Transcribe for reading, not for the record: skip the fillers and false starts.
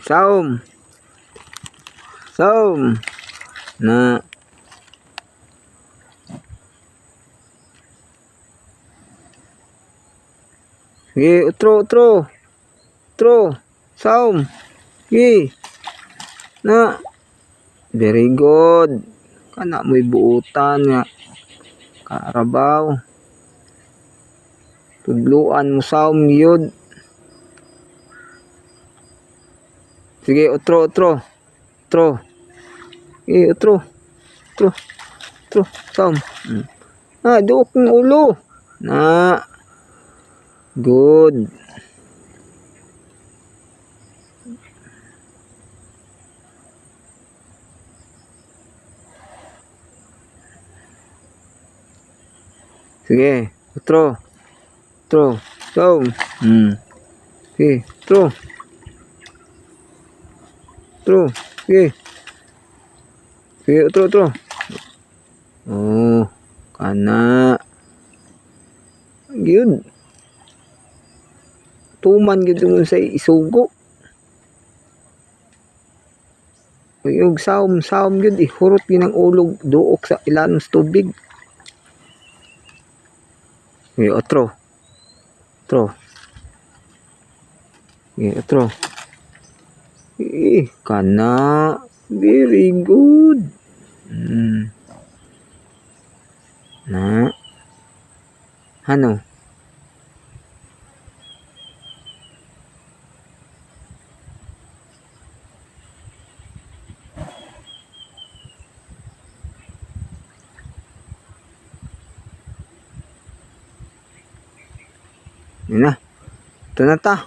Saum. Saum. Na. Sige, utro, utro. Utro. Saum. Sige. Na. Very good. Kana mo'y buutan nga. Karabaw. Tudluan mo saum yun. Sige, utro, utro. Utro. Sige, utro. Utro. Utro. Saum. Duok ng ulo. Na. Good. Sige, utro. Utro. Saum. Sige, utro. Utro. Sige. Sige, utro, utro. Oh, kana. Yun. Tuman yun sa isugo. Yung saum yun, ihurot yun ang ulog, duok sa ilang tubig. Okay, otro. Otro. Okay, otro. Kana. Very good. Na. Ano? Yun na. Ito na ta.